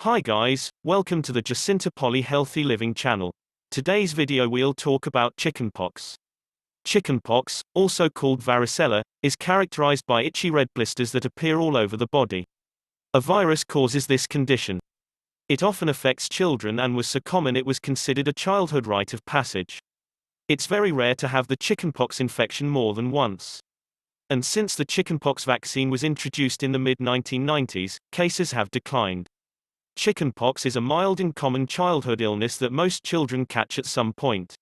Hi guys, welcome to the Jacinta Polley Healthy Living channel. Today's video we'll talk about chickenpox. Chickenpox, also called varicella, is characterized by itchy red blisters that appear all over the body. A virus causes this condition. It often affects children and was so common it was considered a childhood rite of passage. It's very rare to have the chickenpox infection more than once. And since the chickenpox vaccine was introduced in the mid-1990s, cases have declined. Chickenpox is a mild and common childhood illness that most children catch at some point.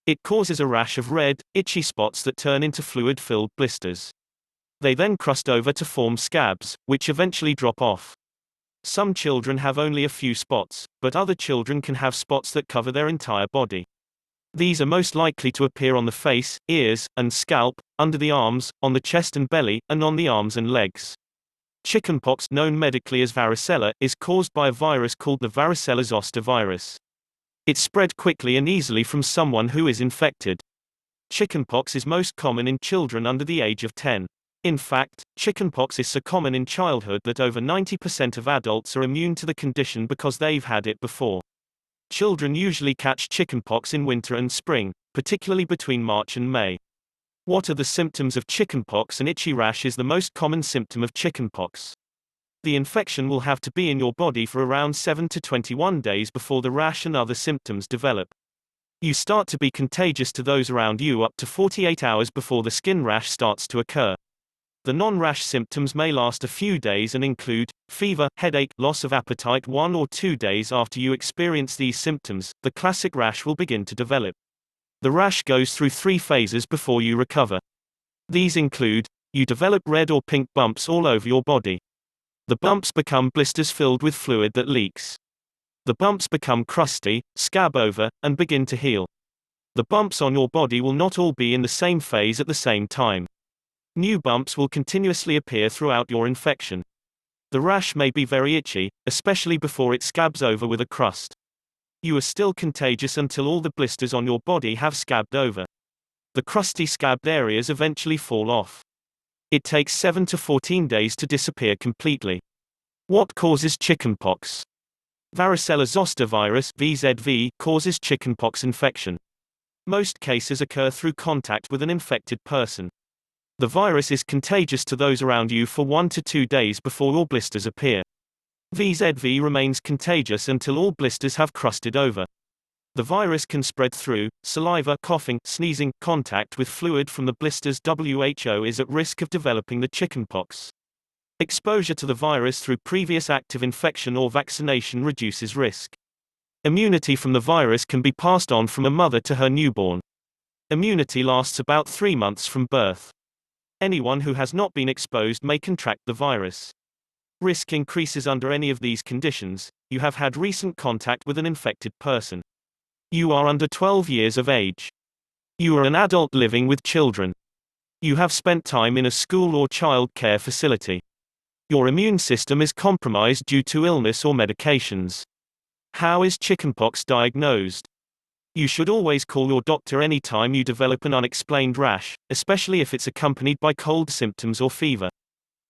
It causes a rash of red, itchy spots that turn into fluid-filled blisters. They then crust over to form scabs, which eventually drop off. Some children have only a few spots, but other children can have spots that cover their entire body. These are most likely to appear on the face, ears, and scalp, under the arms, on the chest and belly, and on the arms and legs. Chickenpox, known medically as varicella, is caused by a virus called the varicella zoster virus. It spread quickly and easily from someone who is infected. Chickenpox is most common in children under the age of 10. In fact, chickenpox is so common in childhood that over 90% of adults are immune to the condition because they've had it before. Children usually catch chickenpox in winter and spring, particularly between March and May. What are the symptoms of chickenpox? An itchy rash is the most common symptom of chickenpox. The infection will have to be in your body for around 7 to 21 days before the rash and other symptoms develop. You start to be contagious to those around you up to 48 hours before the skin rash starts to occur. The non-rash symptoms may last a few days and include fever, headache, loss of appetite. 1 or 2 days after you experience these symptoms, the classic rash will begin to develop. The rash goes through 3 phases before you recover. These include, you develop red or pink bumps all over your body. The bumps become blisters filled with fluid that leaks. The bumps become crusty, scab over, and begin to heal. The bumps on your body will not all be in the same phase at the same time. New bumps will continuously appear throughout your infection. The rash may be very itchy, especially before it scabs over with a crust. You are still contagious until all the blisters on your body have scabbed over. The crusty scabbed areas eventually fall off. It takes 7 to 14 days to disappear completely. What causes chickenpox? Varicella zoster virus (VZV) causes chickenpox infection. Most cases occur through contact with an infected person. The virus is contagious to those around you for 1 to 2 days before your blisters appear. VZV remains contagious until all blisters have crusted over. The virus can spread through saliva, coughing, sneezing, contact with fluid from the blisters. WHO is at risk of developing the chickenpox. Exposure to the virus through previous active infection or vaccination reduces risk. Immunity from the virus can be passed on from a mother to her newborn. Immunity lasts about 3 months from birth. Anyone who has not been exposed may contract the virus. Risk increases under any of these conditions. You have had recent contact with an infected person. You are under 12 years of age. You are an adult living with children. You have spent time in a school or child care facility. Your immune system is compromised due to illness or medications. How is chickenpox diagnosed? You should always call your doctor anytime you develop an unexplained rash, especially if it's accompanied by cold symptoms or fever.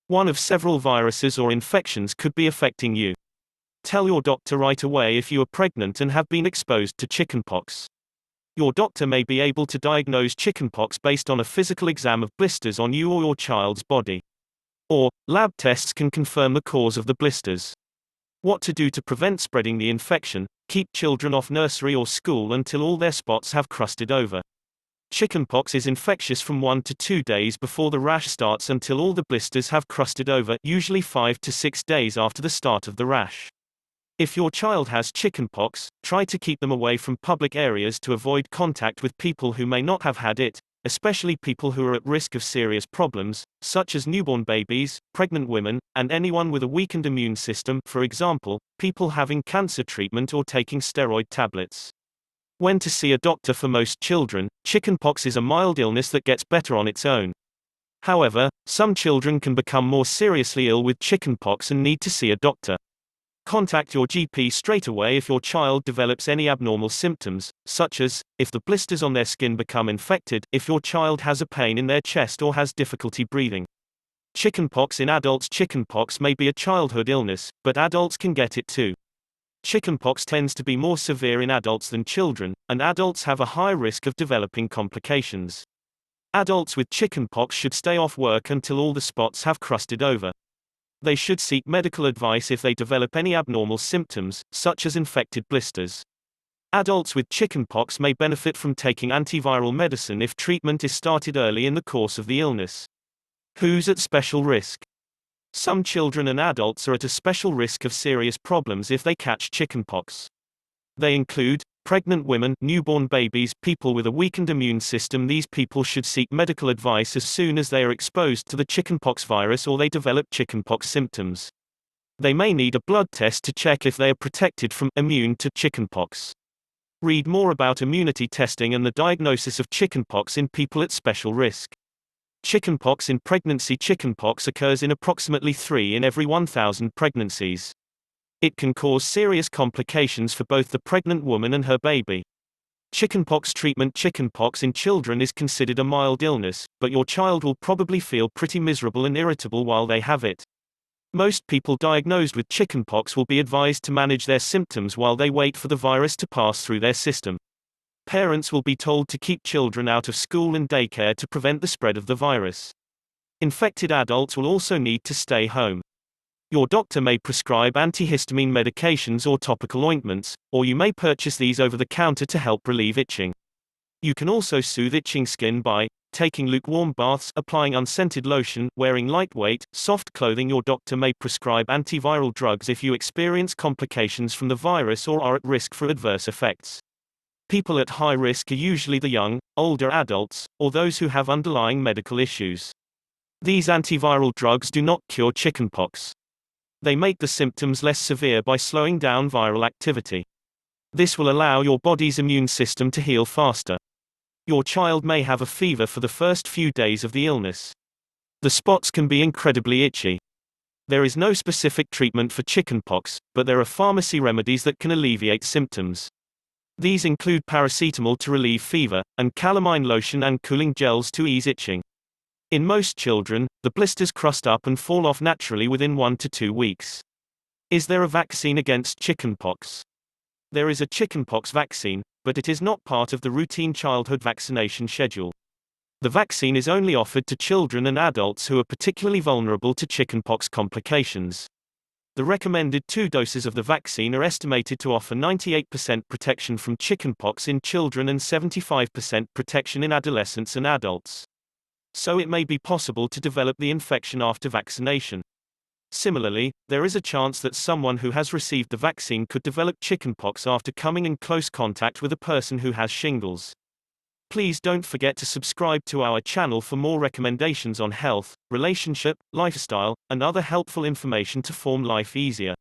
One of several viruses or infections could be affecting you. Tell your doctor right away if you are pregnant and have been exposed to chickenpox. Your doctor may be able to diagnose chickenpox based on a physical exam of blisters on you or your child's body. Or, lab tests can confirm the cause of the blisters. What to do to prevent spreading the infection? Keep children off nursery or school until all their spots have crusted over. Chickenpox is infectious from 1 to 2 days before the rash starts until all the blisters have crusted over, usually 5 to 6 days after the start of the rash. If your child has chickenpox, try to keep them away from public areas to avoid contact with people who may not have had it, especially people who are at risk of serious problems, such as newborn babies, pregnant women, and anyone with a weakened immune system, for example, people having cancer treatment or taking steroid tablets. When to see a doctor? For most children, chickenpox is a mild illness that gets better on its own. However, some children can become more seriously ill with chickenpox and need to see a doctor. Contact your GP straight away if your child develops any abnormal symptoms, such as, if the blisters on their skin become infected, if your child has a pain in their chest or has difficulty breathing. Chickenpox in adults. Chickenpox may be a childhood illness, but adults can get it too. Chickenpox tends to be more severe in adults than children, and adults have a high risk of developing complications. Adults with chickenpox should stay off work until all the spots have crusted over. They should seek medical advice if they develop any abnormal symptoms, such as infected blisters. Adults with chickenpox may benefit from taking antiviral medicine if treatment is started early in the course of the illness. Who's at special risk? Some children and adults are at a special risk of serious problems if they catch chickenpox. They include pregnant women, newborn babies, people with a weakened immune system. These people should seek medical advice as soon as they are exposed to the chickenpox virus or they develop chickenpox symptoms. They may need a blood test to check if they are protected from immune to chickenpox. Read more about immunity testing and the diagnosis of chickenpox in people at special risk. Chickenpox in pregnancy. Chickenpox occurs in approximately 3 in every 1,000 pregnancies. It can cause serious complications for both the pregnant woman and her baby. Chickenpox treatment. Chickenpox in children is considered a mild illness, but your child will probably feel pretty miserable and irritable while they have it. Most people diagnosed with chickenpox will be advised to manage their symptoms while they wait for the virus to pass through their system. Parents will be told to keep children out of school and daycare to prevent the spread of the virus. Infected adults will also need to stay home. Your doctor may prescribe antihistamine medications or topical ointments, or you may purchase these over the counter to help relieve itching. You can also soothe itching skin by taking lukewarm baths, applying unscented lotion, wearing lightweight, soft clothing. Your doctor may prescribe antiviral drugs if you experience complications from the virus or are at risk for adverse effects. People at high risk are usually the young, older adults, or those who have underlying medical issues. These antiviral drugs do not cure chickenpox. They make the symptoms less severe by slowing down viral activity. This will allow your body's immune system to heal faster. Your child may have a fever for the first few days of the illness. The spots can be incredibly itchy. There is no specific treatment for chickenpox, but there are pharmacy remedies that can alleviate symptoms. These include paracetamol to relieve fever, and calamine lotion and cooling gels to ease itching. In most children, the blisters crust up and fall off naturally within 1 to 2 weeks. Is there a vaccine against chickenpox? There is a chickenpox vaccine, but it is not part of the routine childhood vaccination schedule. The vaccine is only offered to children and adults who are particularly vulnerable to chickenpox complications. The recommended 2 doses of the vaccine are estimated to offer 98% protection from chickenpox in children and 75% protection in adolescents and adults. So it may be possible to develop the infection after vaccination. Similarly, there is a chance that someone who has received the vaccine could develop chickenpox after coming in close contact with a person who has shingles. Please don't forget to subscribe to our channel for more recommendations on health, relationship, lifestyle, and other helpful information to form life easier.